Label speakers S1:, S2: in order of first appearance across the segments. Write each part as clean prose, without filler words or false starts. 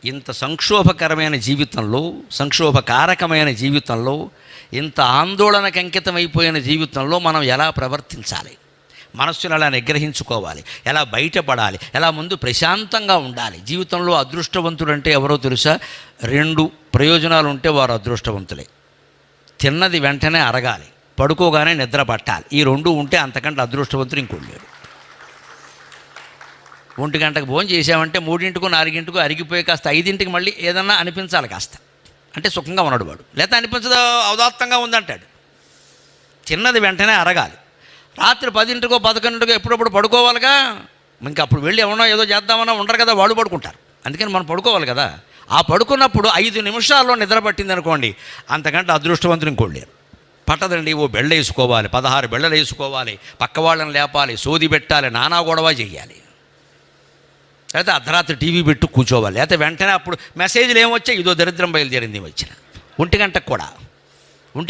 S1: ఇంత సంక్షోభకరమైన జీవితంలో, సంక్షోభకారకమైన జీవితంలో, ఇంత ఆందోళనకు అంకితమైపోయిన జీవితంలో మనం ఎలా ప్రవర్తించాలి, మనస్సును ఎలా నిగ్రహించుకోవాలి, ఎలా బయటపడాలి, ఎలా ముందు ప్రశాంతంగా ఉండాలి. జీవితంలో అదృష్టవంతుడంటే ఎవరో తెలుసా? 2 ప్రయోజనాలు ఉంటే వారు అదృష్టవంతులే. తిన్నది వెంటనే అరగాలి, పడుకోగానే నిద్ర పట్టాలి. ఈ 2 ఉంటే అంతకంటే అదృష్టవంతుడు ఇంకోటి లేడు. 1 గంటకు భోజనం చేసామంటే 3ంటికో 4ంటికో అరిగిపోయి కాస్త 5ంటికి మళ్ళీ ఏదన్నా అనిపించాలి కాస్త, అంటే సుఖంగా ఉన్నాడు వాడు. లేకపోతే అనిపించదో ఉదాత్తంగా ఉందంటాడు. తిన్నది వెంటనే అరగాలి. రాత్రి 10ంటికో 11ంటికో ఎప్పుడప్పుడు పడుకోవాలిగా. ఇంకా అప్పుడు వెళ్ళి ఏమన్నా ఏదో చేద్దామన్నా ఉండరు కదా, వాళ్ళు పడుకుంటారు. అందుకని మనం పడుకోవాలి కదా. ఆ పడుకున్నప్పుడు 5 నిమిషాల్లో నిద్ర పట్టింది అనుకోండి, అంతకంటే అదృష్టవంతులు ఇంకోటి లేరు. పట్టదండి. ఓ బెళ్ళ వేసుకోవాలి, 16 బెళ్ళలు వేసుకోవాలి, పక్క వాళ్ళని లేపాలి, సోది పెట్టాలి, నానా గొడవ చేయాలి. లేకపోతే అర్ధరాత్రి టీవీ పెట్టు కూర్చోవాలి. లేకపోతే వెంటనే అప్పుడు మెసేజ్లు ఏమొచ్చాయి, ఇదో దరిద్రం బయలుదేరింది వచ్చిన 1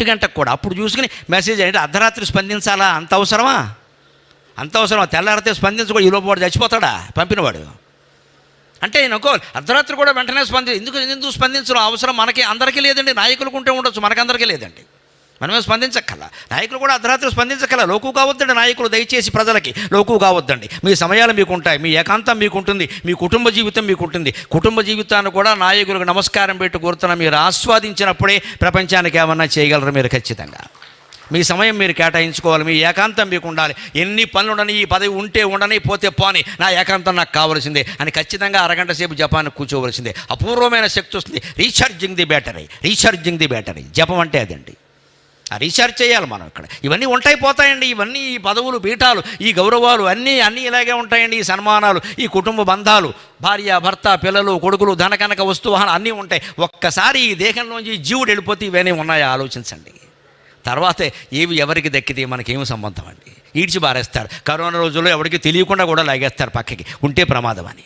S1: గంటకు కూడా అప్పుడు చూసుకుని మెసేజ్ అంటే అర్ధరాత్రి స్పందించాలా? అంత అవసరమా? తెల్లారితే స్పందించకూడదు. ఈ లోపు వాడు చచ్చిపోతాడా పంపినవాడు? అంటే అనుకో అర్ధరాత్రి కూడా వెంటనే ఎందుకు స్పందించడం అవసరం మనకి అందరికీ లేదండి. నాయకులకు ఉంటే ఉండొచ్చు, మనకందరికీ లేదండి. మనమే స్పందించక్కల. నాయకులు కూడా అర్ధరాత్రి స్పందించక్కల. లోకు కావద్దండి నాయకులు, దయచేసి ప్రజలకి లోకు కావద్దండి. మీ సమయాలు మీకు ఉంటాయి, మీ ఏకాంతం మీకు ఉంటుంది, మీ కుటుంబ జీవితం మీకు ఉంటుంది. కుటుంబ జీవితాన్ని కూడా నాయకులకు నమస్కారం పెట్టి కోరుతున్న మీరు ఆస్వాదించినప్పుడే ప్రపంచానికి ఏమన్నా చేయగలరు మీరు. ఖచ్చితంగా మీ సమయం మీరు కేటాయించుకోవాలి, మీ ఏకాంతం మీకు ఉండాలి. ఎన్ని పనులు ఉండని, ఈ పదవి ఉంటే ఉండని, పోతే పోని, నా ఏకాంతం నాకు కావాల్సిందే అని ఖచ్చితంగా అరగంట సేపు జపానికి కూర్చోవలసిందే. అపూర్వమైన శక్తి వస్తుంది. రీఛార్జింగ్ ది బ్యాటరీ జపం అంటే అదండి. ఆ రీఛార్జ్ చేయాలి మనం. ఇక్కడ ఇవన్నీ ఉంటాయి పోతాయండి. ఇవన్నీ ఈ పదవులు, పీఠాలు, ఈ గౌరవాలు అన్నీ ఇలాగే ఉంటాయండి. ఈ సన్మానాలు, ఈ కుటుంబ బంధాలు, భార్య, భర్త, పిల్లలు, కొడుకులు, ధనకనక వస్తువాహన అన్నీ ఉంటాయి. ఒక్కసారి ఈ దేహంలోంచి జీవుడు వెళ్ళిపోతే ఇవన్నీ ఉన్నాయా ఆలోచించండి. తర్వాత ఏవి ఎవరికి దక్కితే మనకేమి సంబంధం అండి. ఈడ్చి బారేస్తారు. కరోనా రోజుల్లో ఎవరికి తెలియకుండా కూడా లాగేస్తారు పక్కకి, ఉంటే ప్రమాదం అని.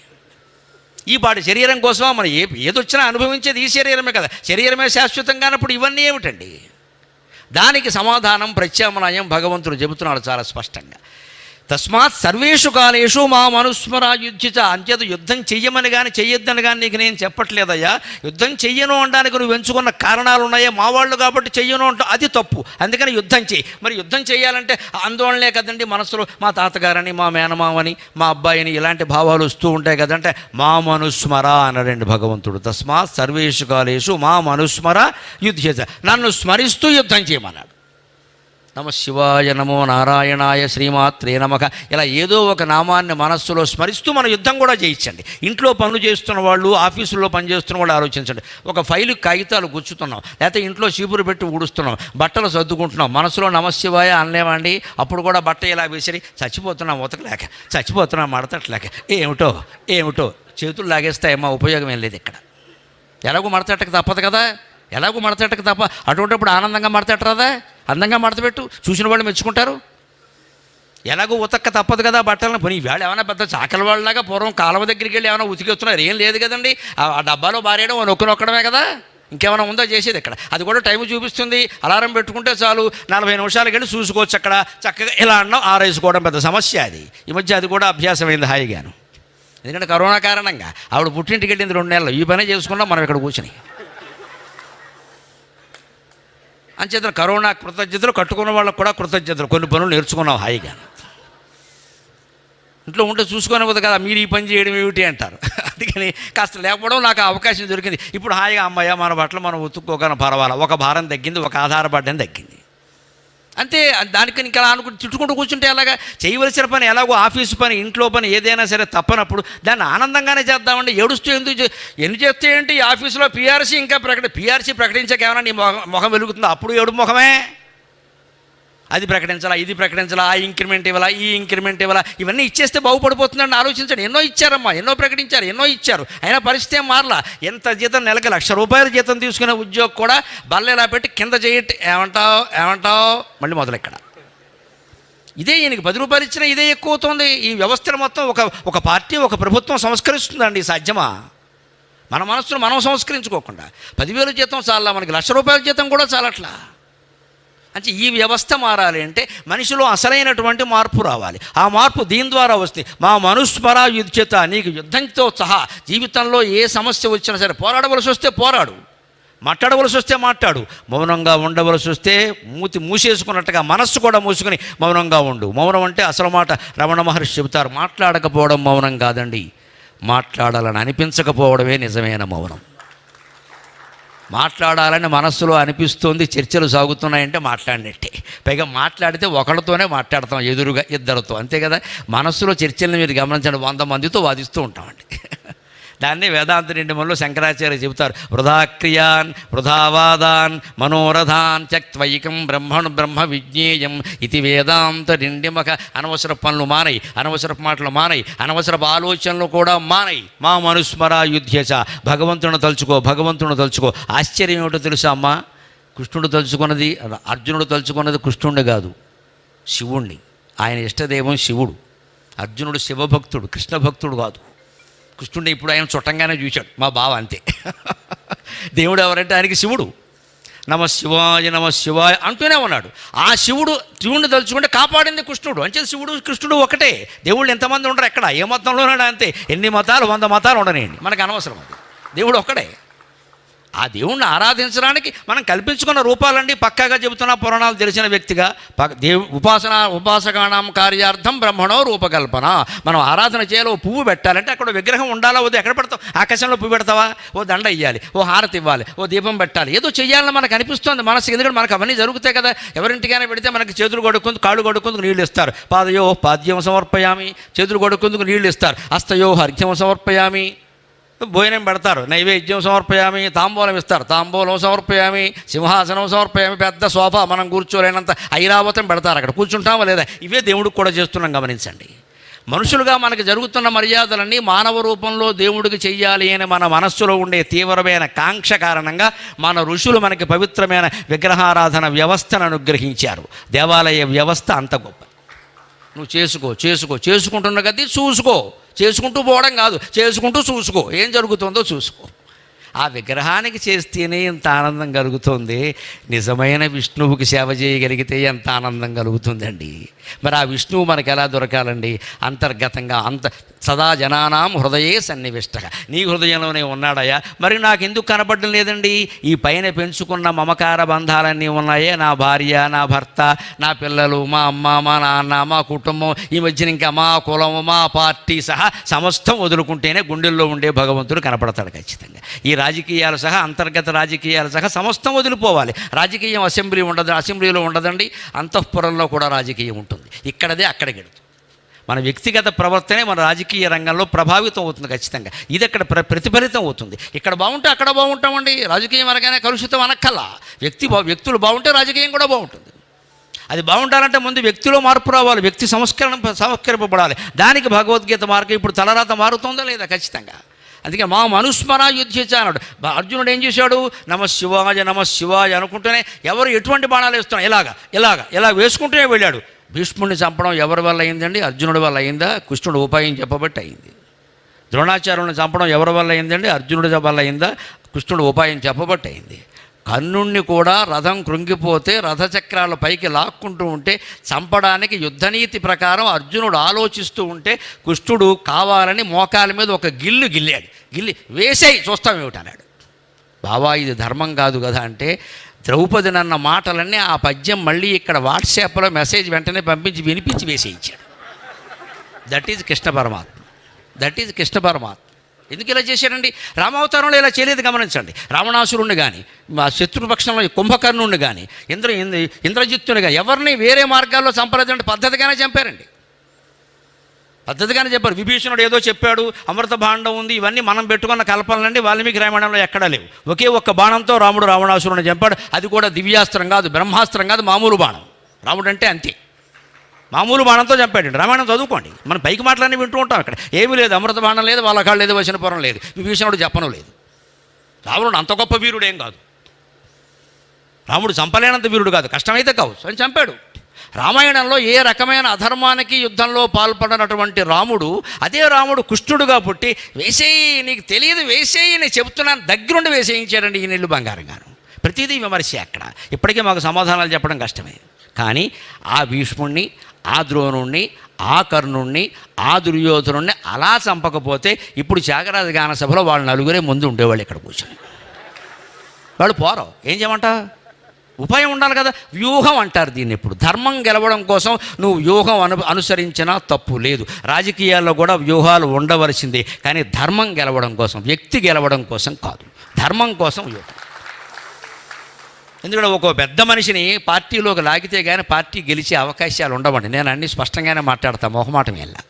S1: ఈ పాటి శరీరం కోసం మనం ఏదొచ్చినా అనుభవించేది ఈ శరీరమే కదా. శరీరమే శాశ్వతం కానప్పుడు ఇవన్నీ ఏమిటండి? దానికి సమాధానం, ప్రత్యామ్నాయం భగవంతుడు చెబుతున్నాడు చాలా స్పష్టంగా. తస్మాత్ సర్వేషు కాలేషు మా మనుస్మరాయుధ్యత. అంచేత యుద్ధం చెయ్యమని కానీ చెయ్యొద్దని కానీ నీకు నేను చెప్పట్లేదయ్యా. యుద్ధం చెయ్యను అనడానికి నువ్వు ఎంచుకున్న కారణాలు ఉన్నాయా? మా వాళ్ళు కాబట్టి చెయ్యను అంటూ అది తప్పు. అందుకని యుద్ధం చెయ్యి. మరి యుద్ధం చేయాలంటే ఆందోళనలే కదండి మనసులో. మా తాతగారని, మా మేనమామని, మా అబ్బాయిని ఇలాంటి భావాలు వస్తూ ఉంటాయి కదంటే మా మనుస్మర అన్నాడండి భగవంతుడు. తస్మాత్ సర్వేషు కాలేషు మా మనుస్మర యుధ్యత. నన్ను స్మరిస్తూ యుద్ధం చేయమన్నాడు. నమ శివాయ, నమో నారాయణాయ, శ్రీమాత్రే నమః. ఇలా ఏదో ఒక నామాన్ని మనస్సులో స్మరిస్తూ మన యుద్ధం కూడా చేయించండి. ఇంట్లో పనులు చేస్తున్న వాళ్ళు, ఆఫీసుల్లో పనిచేస్తున్న వాళ్ళు ఆలోచించండి. ఒక ఫైలు కాగితాలు గుచ్చుతున్నాం, లేకపోతే ఇంట్లో చీపురు పెట్టి ఊడుస్తున్నాం, బట్టలు సర్దుకుంటున్నాం, మనసులో నమశివాయ అనలేమండి. అప్పుడు కూడా బట్ట ఇలా విసిరి చచ్చిపోతున్నాం ఉతకలేక, చచ్చిపోతున్నాం మడతట్లేక, ఏమిటో చేతులు లాగేస్తాయేమో, ఉపయోగం ఏం లేదు ఇక్కడ. ఎలాగో మడతట్టక తప్పదు కదా, అటువంటిప్పుడు ఆనందంగా మడతట్టరాదా? అందంగా మడతపెట్టు, చూసిన వాళ్ళు మెచ్చుకుంటారు. ఎలాగో ఉతక్క తప్పదు కదా బట్టలను. పోనీ ఈవేళ ఏమైనా పెద్ద చాకలి వాళ్ళలాగా పూర్వం కాలువ దగ్గరికి వెళ్ళి ఏమైనా ఉతికేస్తున్నారు? ఏం లేదు కదండి. ఆ డబ్బాలో బారేయడం, నొక్కడమే కదా. ఇంకేమైనా ఉందో చేసేది ఇక్కడ? అది కూడా టైం చూపిస్తుంది. అలారం పెట్టుకుంటే చాలు, 40 నిమిషాలకి వెళ్ళి చూసుకోవచ్చు. అక్కడ చక్కగా ఇలా అన్నం ఆరేసుకోవడం పెద్ద సమస్య. అది ఈ మధ్య అది కూడా అభ్యాసమైంది హాయిగాను. ఎందుకంటే కరోనా కారణంగా ఆవిడ పుట్టింటికి వెళ్ళింది 2 నెలలు. ఈ పనే చేసుకున్నాం మనం ఇక్కడ కూర్చుని. అంచేత కరోనా కృతజ్ఞతలు, కట్టుకున్న వాళ్ళకు కూడా కృతజ్ఞతలు. కొన్ని పనులు నేర్చుకున్నాం హాయిగా. ఇంట్లో ఉంటే చూసుకునేది కదా, మీరు ఈ పని చేయడం ఏమిటి అంటారు. అందుకని కాస్త లేకపోవడం నాకు అవకాశం దొరికింది. ఇప్పుడు హాయిగా అమ్మాయి మన బట్టలు మనం ఉతుక్కోగానే పర్వాలా, ఒక భారం తగ్గింది, ఒక ఆధారపడ్డం తగ్గింది. అంతే. దానికి ఇంకా అనుకుంటూ చుట్టుకుంటూ కూర్చుంటే ఎలాగా? చేయవలసిన పని ఎలాగో ఆఫీసు పని, ఇంట్లో పని ఏదైనా సరే తప్పనప్పుడు దాన్ని ఆనందంగానే చేద్దామండి. ఏడుస్తూ ఎన్ని చేస్తే ఏంటి? ఆఫీసులో పీఆర్సీ ఇంకా పీఆర్సీ ప్రకటించాక ఏమైనా నీ మొహం వెలుగుతుందో? అప్పుడు ఏడు ముఖమే. అది ప్రకటించాలా, ఇది ప్రకటించాలా, ఆ ఇంక్రిమెంట్ ఇవ్వాలా, ఈ ఇంక్రిమెంట్ ఇవ్వాలా, ఇవన్నీ ఇచ్చేస్తే బాగుపడిపోతుందండి. ఆలోచించండి. ఎన్నో ఇచ్చారమ్మా, ఎన్నో ప్రకటించారు, ఎన్నో ఇచ్చారు, అయినా పరిస్థితి ఏం మారలా. ఎంత జీతం, నెలకి ₹1,00,000 జీతం తీసుకునే ఉద్యోగం కూడా బల్లెలా పెట్టి కింద చేయట్టి ఏమంటావు మళ్ళీ మొదలెక్కడ. ఇదే ఈయనకి ₹10 ఇచ్చినా ఇదే ఎక్కువ అవుతుంది. ఈ వ్యవస్థను మొత్తం ఒక పార్టీ, ఒక ప్రభుత్వం సంస్కరిస్తుందండి. సాధ్యమా? మన మనస్సును మనం సంస్కరించుకోకుండా 10,000 జీతం చాలా, మనకి ₹1,00,000 జీతం కూడా చాలట్లా. అంటే ఈ వ్యవస్థ మారాలి అంటే మనిషిలో అసలైనటువంటి మార్పు రావాలి. ఆ మార్పు దీని ద్వారా వస్తుంది. మా మనుస్మరా యుద్ధత, నీకు యుద్ధంతో సహా జీవితంలో ఏ సమస్య వచ్చినా సరే పోరాడవలసి వస్తే పోరాడు, మాట్లాడవలసి వస్తే మాట్లాడు, మౌనంగా ఉండవలసి వస్తే మూసేసుకున్నట్టుగా మనస్సు కూడా మూసుకొని మౌనంగా ఉండు. మౌనం అంటే అసలు మాట రమణ మహర్షి చెబుతారు, మాట్లాడకపోవడం మౌనం కాదండి, మాట్లాడాలని అనిపించకపోవడమే నిజమైన మౌనం. మాట్లాడాలని మనస్సులో అనిపిస్తుంది, చర్చలు సాగుతున్నాయంటే మాట్లాడినట్టే. పైగా మాట్లాడితే ఒకళ్ళతోనే మాట్లాడతాం, ఎదురుగా ఇద్దరితో, అంతే కదా. మనస్సులో చర్చలను మీరు గమనించండి, 100 మందితో వాదిస్తూ ఉంటామండి. దాన్ని వేదాంత నిండమంలో శంకరాచార్య చెబుతారు, వృధాక్రియాన్ వృధావాదాన్ మనోరథాన్ త్యక్త్వైకం బ్రహ్మ విజ్ఞేయం ఇది వేదాంత నిండిమక. అనవసర పనులు మానై, అనవసరపు మాటలు మానై, అనవసరపు ఆలోచనలు కూడా మానై. మా మనుస్మరా యుధ్యచ, భగవంతుని తలుచుకో, భగవంతుని తలుచుకో. ఆశ్చర్యం ఏమిటో తెలుసా అమ్మా, కృష్ణుడు తలుచుకున్నది, అర్జునుడు తలుచుకున్నది కృష్ణుడిని కాదు, శివుణ్ణి. ఆయన ఇష్టదైవం శివుడు. అర్జునుడు శివభక్తుడు, కృష్ణ భక్తుడు కాదు. కృష్ణుడిని ఇప్పుడు ఆయన చుట్టంగానే చూశాడు, మా బావ అంతే. దేవుడు ఎవరంటే ఆయనకి శివుడు. నమ శివాయ నమ శివాయ అంటూనే ఉన్నాడు. ఆ శివుడిని తలుచుకుంటే కాపాడింది కృష్ణుడు. అంటే శివుడు కృష్ణుడు ఒకటే. దేవుళ్ళు ఎంతమంది ఉండరు, ఎక్కడ ఏ మతంలో ఉన్నాడు అంతే. ఎన్ని మతాలు, 100 మతాలు ఉండనేయండి, మనకు అనవసరం. అది దేవుడు ఒక్కడే. ఆ దేవుణ్ణి ఆరాధించడానికి మనం కల్పించుకున్న రూపాలండి. పక్కాగా చెబుతున్న పురాణాలు తెలిసిన వ్యక్తిగా ఉపాసకానాం కార్యార్థం బ్రహ్మణో రూపకల్పన. మనం ఆరాధన చేయాలి, ఓ పువ్వు పెట్టాలంటే అక్కడ విగ్రహం ఉండాలా, వద్దు ఎక్కడ పెడతావు? ఆకాశంలో పువ్వు పెడతావా? ఓ దండ ఇవ్వాలి, ఓ హారతి ఇవ్వాలి, ఓ దీపం పెట్టాలి, ఏదో చెయ్యాలని మనకు అనిపిస్తుంది మనసుకి. ఎందుకంటే మనకు అవన్నీ జరుగుతాయి కదా. ఎవరింటికైనా పెడితే మనకి చేతులు కొడుకుందుకు, కాళ్ళు కొడుకుందుకు నీళ్ళు ఇస్తారు. పాదయో పాద్యం సమర్పయామి, చేతులు కొడుకుందుకు నీళ్ళు ఇస్తారు. హస్తయో అర్ఘ్యం సమర్పయామి, భోజనం పెడతారు. నైవేద్యం సమర్పయామి, తాంబూలం ఇస్తారు, తాంబూలం సమర్పయామి, సింహాసనం సమర్పయామి, పెద్ద సోఫా మనం కూర్చోలేనంత ఐరావతం పెడతారు, అక్కడ కూర్చుంటామా లేదా? ఇవే దేవుడికి కూడా చేస్తున్నాం, గమనించండి. మనుషులుగా మనకు జరుగుతున్న మర్యాదలన్నీ మానవ రూపంలో దేవుడికి చెయ్యాలి అని మన మనస్సులో ఉండే తీవ్రమైన కాంక్ష కారణంగా మన ఋషులు మనకి పవిత్రమైన విగ్రహారాధన వ్యవస్థను అనుగ్రహించారు. దేవాలయ వ్యవస్థ అంత గొప్ప. నువ్వు చేసుకుంటున్న గది చూసుకో, చేసుకుంటూ పోవడం కాదు, చేసుకుంటూ చూసుకో, ఏం జరుగుతుందో చూసుకో. ఆ విగ్రహానికి చేస్తేనే ఎంత ఆనందం కలుగుతుంది. నిజమైన విష్ణువుకి సేవ చేయగలిగితే ఎంత ఆనందం కలుగుతుందండి. మరి ఆ విష్ణువు మనకు ఎలా దొరకాలండి? అంతర్గతంగా సదా జనానాం హృదయే సన్నివిష్ట. నీ హృదయంలోనే ఉన్నాడయా. మరి నాకు ఎందుకు కనపడడం లేదండి? ఈ పైన పెంచుకున్న మమకార బంధాలన్నీ ఉన్నాయే, నా భార్య, నా భర్త, నా పిల్లలు, మా అమ్మ, మా నాన్న, మా కుటుంబం, ఈ మధ్యన ఇంకా మా కులం, మా పార్టీ సహా సమస్తం వదులుకుంటేనే గుండెల్లో ఉండే భగవంతుడు కనపడతాడు ఖచ్చితంగా. ఈ రాజకీయాలు సహా, అంతర్గత రాజకీయాలు సహా సమస్తం వదిలిపోవాలి. రాజకీయం అసెంబ్లీలో ఉండదండి, అంతఃపురంలో కూడా రాజకీయం ఉంటుంది. ఇక్కడదే అక్కడికి వెళుతుంది. మన వ్యక్తిగత ప్రవర్తనే మన రాజకీయ రంగంలో ప్రభావితం అవుతుంది ఖచ్చితంగా. ఇది అక్కడ ప్రతిఫలితం అవుతుంది. ఇక్కడ బాగుంటే అక్కడ బాగుంటామండి. రాజకీయం అనగానే కలుషితం అనక్కల్లా. వ్యక్తులు బాగుంటే రాజకీయం కూడా బాగుంటుంది. అది బాగుండాలంటే ముందు వ్యక్తిలో మార్పు రావాలి, వ్యక్తి సంస్కరింపబడాలి. దానికి భగవద్గీత మార్గం ఇప్పుడు తలరాత మారుతుందా లేదా? ఖచ్చితంగా. అందుకే మా మనుస్మరా యుధ్యచ అన్నాడు. అర్జునుడు ఏం చేశాడు? నమ శివాయ అనుకుంటూనే ఎవరు ఎటువంటి బాణాలు వేస్తున్నాడు, ఇలా వేసుకుంటూనే వెళ్ళాడు. భీష్ముడిని చంపడం ఎవరి వల్ల అయిందండి? అర్జునుడి వల్ల అయిందా? కృష్ణుడు ఉపాయం చెప్పబట్టి అయింది. ద్రోణాచార్యుని చంపడం ఎవరి వల్ల అయిందండి? అర్జునుడి వల్ల అయిందా? కృష్ణుడు ఉపాయం చెప్పబట్టి అయింది. కర్ణుణ్ణి కూడా రథం కృంగిపోతే రథచక్రాల పైకి లాక్కుంటూ ఉంటే చంపడానికి యుద్ధనీతి ప్రకారం అర్జునుడు ఆలోచిస్తూ ఉంటే కృష్ణుడు కావాలని మోకాల మీద ఒక గిల్లాడు. వేసేయి చూస్తాం ఏమిటన్నాడు. బావా ఇది ధర్మం కాదు కదా అంటే, ద్రౌపది నన్న మాటలన్నీ ఆ పద్యం మళ్ళీ ఇక్కడ వాట్సాప్లో మెసేజ్ వెంటనే పంపించి వినిపించి వేసేయించాడు. దట్ ఈజ్ కృష్ణ పరమాత్మ. ఎందుకు ఇలా చేశారండి? రామావతారంలో ఇలా చేయలేదు, గమనించండి. రావణాసురుణ్ణి కానీ, శత్రుపక్షంలో కుంభకర్ణుణ్ణి కానీ, ఇంద్రజిత్తుని కానీ ఎవరిని వేరే మార్గాల్లో చంపలేదంటే పద్ధతిగానే చంపారండి. చెప్పారు. విభీషణుడు ఏదో చెప్పాడు, అమృత భాండం ఉంది, ఇవన్నీ మనం పెట్టుకున్న కల్పనలండి. వాల్మీకి రామాయణంలో ఎక్కడా లేవు. ఒకే ఒక్క బాణంతో రాముడు రావణాసురుని చంపాడు. అది కూడా దివ్యాస్త్రం కాదు, బ్రహ్మాస్త్రం కాదు, మామూలు బాణం. రాముడు అంటే అంతే, మామూలు బాణంతో చంపాడు. రామాయణం చదువుకోండి, మనం పైకి మాటలన్నీ వింటూ ఉంటాం. అక్కడ ఏమీ లేదు, అమృత బాణం లేదు, వాళ్ళ కాళ్ళు లేదు, వచనపురం లేదు, విభీషణుడు చెప్పను లేదు. రావణుడు అంత గొప్ప వీరుడేం కాదు, రాముడు చంపలేనంత వీరుడు కాదు, కష్టమైతే కావచ్చు అని చంపాడు. రామాయణంలో ఏ రకమైన అధర్మానికి యుద్ధంలో పాల్పడినటువంటి రాముడు, అదే రాముడు కృష్ణుడుగా పుట్టి వేసేయి, నీకు తెలియదు వేసేయి, నేను చెబుతున్నాను, దగ్గరుండి వేసేయించాడండి ఈ నీళ్ళు బంగారంగాను. ప్రతిదీ విమర్శే అక్కడ. ఇప్పటికే మాకు సమాధానాలు చెప్పడం కష్టమే. కానీ ఆ భీష్ముణ్ణి, ఆ ద్రోణుణ్ణి, ఆ కర్ణుణ్ణి, ఆ దుర్యోధనుణ్ణి అలా చంపకపోతే ఇప్పుడు త్యాగరాజ గాన సభలో వాళ్ళు నలుగురే ముందు ఉండేవాళ్ళు ఇక్కడ కూర్చొని. వాళ్ళు పోరావు, ఏం చేయమంట? ఉపాయం ఉండాలి కదా. వ్యూహం అంటారు దీన్ని. ఇప్పుడు ధర్మం గెలవడం కోసం నువ్వు వ్యూహం అనుసరించినా తప్పు లేదు. రాజకీయాల్లో కూడా వ్యూహాలు ఉండవలసిందే, కానీ ధర్మం గెలవడం కోసం, వ్యక్తి గెలవడం కోసం కాదు, ధర్మం కోసం వ్యూహం. ఎందుకంటే ఒక పెద్ద మనిషిని పార్టీలోకి లాగితే కానీ పార్టీ గెలిచే అవకాశాలు ఉండవండి. నేను అన్నీ స్పష్టంగానే మాట్లాడతాను, మొహమాటం వెళ్ళా.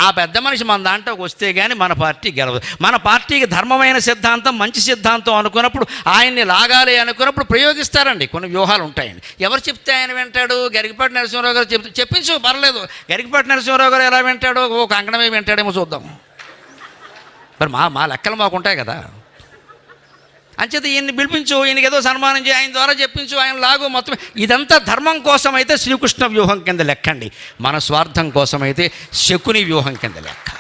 S1: ఆ పెద్ద మనిషి మన దాంట్లోకి వస్తే కానీ మన పార్టీ గెలవదు. మన పార్టీకి ధర్మమైన సిద్ధాంతం, మంచి సిద్ధాంతం అనుకున్నప్పుడు, ఆయన్ని లాగాలి అనుకున్నప్పుడు ప్రయోగిస్తారండి. కొన్ని వ్యూహాలు ఉంటాయండి. ఎవరు చెప్తే ఆయన వింటాడు? గరికపాటి నరసింహారావు గారు చెప్పించు పర్లేదు. గరికపాటి నరసింహారావు గారు ఎలా వింటాడో, ఓ కంకణమే వింటాడేమో చూద్దాం. మరి మా లెక్కలు మాకు ఉంటాయి కదా. అంచేత ఈయన్ని పిలిపించు, ఈయనకి ఏదో సన్మానం చేయి, ఆయన ద్వారా చెప్పించు, ఆయన లాగు, మొత్తం ఇదంతా ధర్మం కోసం అయితే శ్రీకృష్ణ వ్యూహం కింద లెక్కండి. మన స్వార్థం కోసం అయితే శకుని వ్యూహం కింద లెక్క.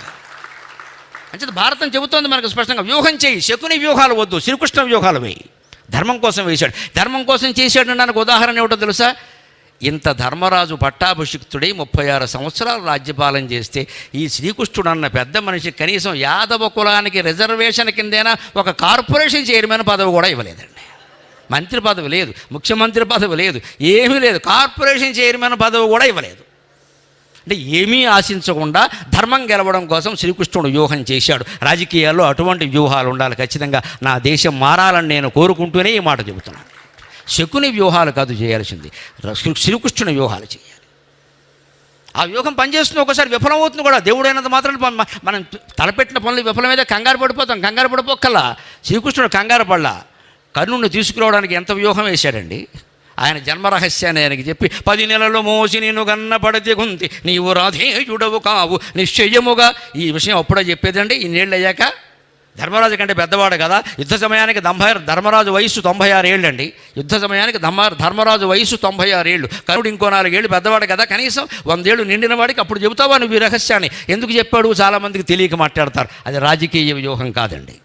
S1: అంచేత భారతం చెబుతోంది మనకు స్పష్టంగా, వ్యూహం చేయి, శకుని వ్యూహాలు వద్దు, శ్రీకృష్ణ వ్యూహాలు వేయి. ధర్మం కోసం వేశాడు. ధర్మం కోసం చేశాడు. నాకు ఉదాహరణ ఏమిటో తెలుసా? ఇంత ధర్మరాజు పట్టాభిషిక్తుడై 36 సంవత్సరాలు రాజ్యపాలన చేస్తే ఈ శ్రీకృష్ణుడు అన్న పెద్ద మనిషి కనీసం యాదవ కులానికి రిజర్వేషన్ కిందైనా ఒక కార్పొరేషన్ చైర్మన్ పదవి కూడా ఇవ్వలేదండి. మంత్రి పదవి లేదు, ముఖ్యమంత్రి పదవి లేదు, ఏమీ లేదు, కార్పొరేషన్ చైర్మన్ పదవి కూడా ఇవ్వలేదు. అంటే ఏమీ ఆశించకుండా ధర్మం గెలవడం కోసం శ్రీకృష్ణుడు వ్యూహం చేశాడు. రాజకీయాల్లో అటువంటి వ్యూహాలు ఉండాలి ఖచ్చితంగా. నా దేశం మారాలని నేను కోరుకుంటూనే ఈ మాట చెబుతున్నాను. శకుని వ్యూహాలు కాదు చేయాల్సింది, శ్రీకృష్ణుని వ్యూహాలు చేయాలి. ఆ వ్యూహం పనిచేస్తుంది, ఒకసారి విఫలమవుతుంది కూడా. దేవుడైనంత మాత్రం మనం తలపెట్టిన పనులు విఫలమైతే కంగారు పడిపోతాం. కంగారు పడిపోకల్లా శ్రీకృష్ణుడు కంగారు పడలా. కర్ణుడిని తీసుకురావడానికి ఎంత వ్యూహం వేశాడండి. ఆయన జన్మరహస్యాన్ని ఆయనకి చెప్పి 10 నెలలు మోసి నేను గన్న పడితే గుంతి నీవు రాధేయుడవు కావు నిశ్చయముగా. ఈ విషయం అప్పుడే చెప్పేదండి. ఇన్నేళ్ళు అయ్యాక. ధర్మరాజు కంటే పెద్దవాడు కదా. యుద్ధ సమయానికి ధర్మరాజు వయస్సు 96 ఏళ్ళండి. యుద్ధ సమయానికి ధర్మరాజు వయస్సు 96 ఏళ్ళు. కర్ణుడు ఇంకో 4 ఏళ్ళు పెద్దవాడు కదా. కనీసం 100 ఏళ్ళు నిండిన వాడికి అప్పుడు చెబుతావా నువ్వు ఈ రహస్యాన్ని? ఎందుకు చెప్పాడు? చాలామందికి తెలియక మాట్లాడతారు. అది రాజకీయ వ్యూహం కాదండి.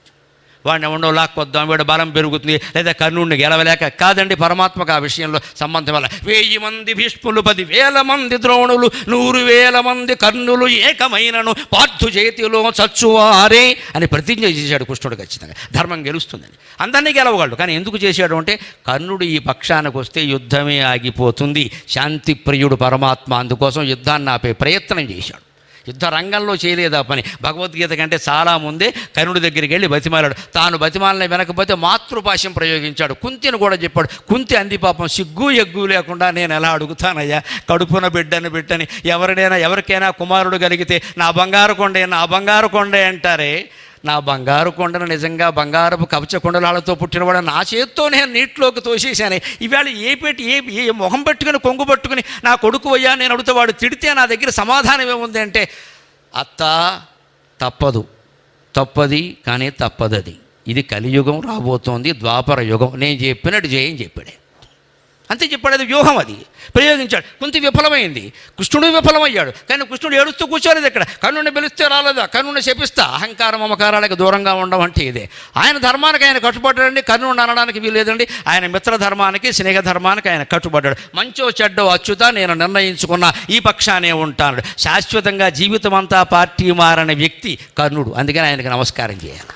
S1: వాడిని ఉండవు లాక్కొద్దాం, వీడు బలం పెరుగుతుంది, లేదా కర్ణుడిని గెలవలేక కాదండి. పరమాత్మకు ఆ విషయంలో సంబంధం వల్ల 1000 మంది భీష్ములు, 10,000 మంది ద్రోణులు, 100,000 మంది కర్ణులు ఏకమైనను పార్థు చేతిలో చచ్చువారే అని ప్రతిజ్ఞ చేశాడు కృష్ణుడు. ఖచ్చితంగా ధర్మం గెలుస్తుందని, అందరినీ గెలవగలడు. కానీ ఎందుకు చేశాడు అంటే, కర్ణుడు ఈ పక్షానికి వస్తే యుద్ధమే ఆగిపోతుంది. శాంతి ప్రియుడు పరమాత్మ, అందుకోసం యుద్ధాన్ని ఆపే ప్రయత్నం చేశాడు. యుద్ధ రంగంలో చేయలేదు ఆ పని. భగవద్గీత కంటే చాలా ముందే కర్ణుడి దగ్గరికి వెళ్ళి బతిమాలాడు. తాను బతిమాలని వెనకపోతే మాతృభాష్యం ప్రయోగించాడు. కుంతిని కూడా చెప్పాడు. కుంతి అంది పాపం, సిగ్గు ఎగ్గు లేకుండా నేను ఎలా అడుగుతానయ్యా, కడుపున బిడ్డని ఎవరికైనా కుమారుడు కలిగితే నా బంగారు కొండే అంటారే. నా బంగారు కొండను నిజంగా బంగారపు కవచ కొండలాలతో పుట్టినవాడు నా చేత్తో నేను నీటిలోకి తోసేశాను. ఇవాళ ఏ మొహం పెట్టుకుని కొంగు పట్టుకుని నా కొడుకు అయ్యా నేను అడుగుతా, వాడు తిడితే నా దగ్గర సమాధానం ఏముంది అంటే, అత్త తప్పది కానీ తప్పదది. ఇది కలియుగం రాబోతోంది, ద్వాపర యుగం. నేను చెప్పినట్టు చేయని చెప్పాడే, అంతే చెప్పాడు. అది వ్యూహం, అది ప్రయోగించాడు. కుంతి విఫలమైంది, కృష్ణుడు విఫలమయ్యాడు. కానీ కృష్ణుడు ఏడుస్తూ కూర్చోలేదు ఇక్కడ. కర్ణుడిని పిలిస్తే రాలేదా, కర్ణుడిని శపిస్తా. అహంకారం మమకారాలకు దూరంగా ఉండడం అంటే ఇదే. ఆయన ధర్మానికి ఆయన కట్టుబడ్డాడండి. కర్ణుడిని అనడానికి వీలేదండి. ఆయన మిత్రధర్మానికి, స్నేహధర్మానికి ఆయన కట్టుబడ్డాడు. మంచో చెడ్డో అచ్యుత నేను నిర్ణయించుకున్న ఈ పక్షానే ఉంటాడు. శాశ్వతంగా జీవితం అంతా పార్టీ మారని వ్యక్తి కర్ణుడు. అందుకని ఆయనకి నమస్కారం చేయాలి.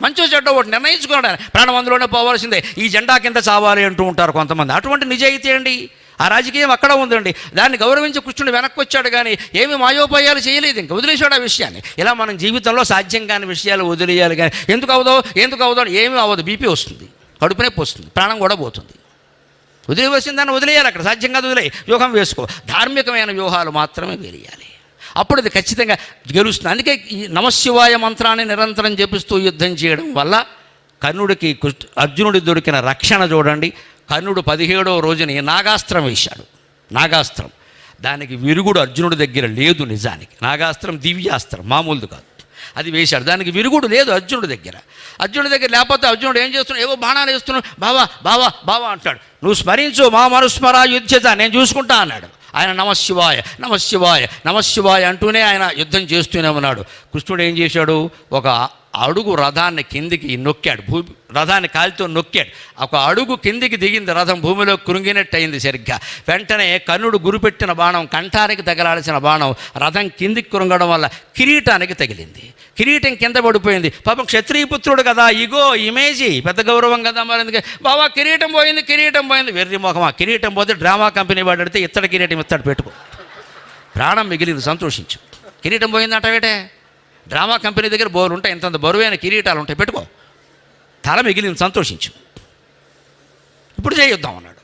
S1: మంచో చెడ్డ ఒకటి నిర్ణయించుకున్నాడు. ప్రాణం అందులోనే పోవాల్సిందే, ఈ జెండా కింద చావాలి అంటూ ఉంటారు కొంతమంది. అటువంటి నిజాయితీ అండి. ఆ రాజకీయం అక్కడ ఉందండి. దాన్ని గౌరవించి కృష్ణుడు వెనక్కి వచ్చాడు, కానీ ఏమి మాయోపాయాలు చేయలేదు. ఇంకా వదిలేశాడు ఆ విషయాన్ని. ఇలా మనం జీవితంలో సాధ్యం కాని విషయాలు వదిలేయాలి. కానీ ఎందుకు అవదో ఏమీ అవ్వదు. బీపీ వస్తుంది, కడుపు నొప్పి వస్తుంది, ప్రాణం కూడా పోతుంది. వదిలేవలసిందాన్ని వదిలేయాలి. అక్కడ సాధ్యం కాదు, వదిలే వ్యూహం వేసుకో. ధార్మికమైన వ్యూహాలు మాత్రమే వేయాలి. అప్పుడు అది ఖచ్చితంగా గెలుస్తుంది. అందుకే ఈ నమశివాయ మంత్రాన్ని నిరంతరం జపిస్తూ యుద్ధం చేయడం వల్ల కర్ణుడికి అర్జునుడి దొరికిన రక్షణ చూడండి. కర్ణుడు 17వ రోజుని నాగాస్త్రం వేశాడు. నాగాస్త్రం, దానికి విరుగుడు అర్జునుడి దగ్గర లేదు. నిజానికి నాగాస్త్రం దివ్యాస్త్రం, మామూలుది కాదు. అది వేశాడు, దానికి విరుగుడు లేదు అర్జునుడి దగ్గర. లేకపోతే అర్జునుడు ఏం చేస్తున్నాడు, ఏవో బాణాలు వేస్తున్నాడు. బావా అంటాడు. నువ్వు స్మరించు, మా మనుస్మరా యుద్ధత, నేను చూసుకుంటా అన్నాడు. ఆయన నమశివాయ అంటూనే ఆయన యుద్ధం చేస్తూనే ఉన్నాడు. కృష్ణుడు ఏం చేశాడు, ఒక అడుగు రథాన్ని కిందికి నొక్కాడు, రథాన్ని కాలితో నొక్కాడు. ఒక అడుగు కిందికి దిగింది, రథం భూమిలో కృంగినట్టు అయింది సరిగ్గా. వెంటనే కర్ణుడు గురిపెట్టిన బాణం, కంఠానికి తగలాల్సిన బాణం రథం కిందికి కృంగడం వల్ల కిరీటానికి తగిలింది. కిరీటం కింద పడిపోయింది. పాపం క్షత్రియపుత్రుడు కదా, ఇగో ఇమేజీ పెద్ద గౌరవం కదా, మరి ఎందుకు బాబా కిరీటం పోయింది, కిరీటం పోయింది. వెర్రి మొహమా, కిరీటం పోతే డ్రామా కంపెనీ వాడు అడితే ఇత్తడి కిరీటం ఇస్తాడు, పెట్టుకో, ప్రాణం మిగిలింది, సంతోషించు. కిరీటం పోయిందంటే డ్రామా కంపెనీ దగ్గర బోరు ఉంటాయి, ఇంతంత బరువైన కిరీటాలు ఉంటాయి, పెట్టుకో, తల మిగిలింది, సంతోషించు. ఇప్పుడు చేయుద్దాం అన్నాడు,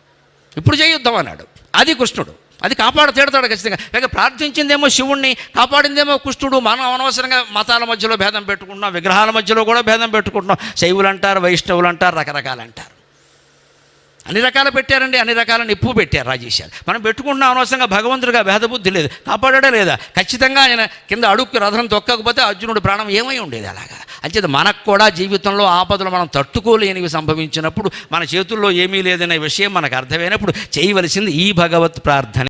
S1: ఇప్పుడు చేయుద్దాం అన్నాడు. అది కృష్ణుడు, అది తీడతాడు ఖచ్చితంగా. లేక ప్రార్థించిందేమో శివుణ్ణి, కాపాడిందేమో కృష్ణుడు. మనం అనవసరంగా మతాల మధ్యలో భేదం పెట్టుకుంటున్నాం, విగ్రహాల మధ్యలో కూడా భేదం పెట్టుకుంటున్నాం. శైవులు అంటారు, వైష్ణవులు అంటారు, రకరకాలు అంటారు. అన్ని రకాలు పెట్టారండి, అన్ని రకాల నిప్పు పెట్టారు రాజేశారు. మనం పెట్టుకుంటున్నాం అనవసరంగా. భగవంతుడిగా భేదబుద్ధి లేదు, కాపాడా లేదా? ఖచ్చితంగా ఆయన కింద అడుక్కి రథం తొక్కకపోతే అర్జునుడి ప్రాణం ఏమై ఉండేది అలాగా. అంచేత మనకు కూడా జీవితంలో ఆపదలు మనం తట్టుకోలేనివి సంభవించినప్పుడు, మన చేతుల్లో ఏమీ లేదనే విషయం మనకు అర్థమైనప్పుడు చేయవలసింది ఈ భగవత్ ప్రార్థన.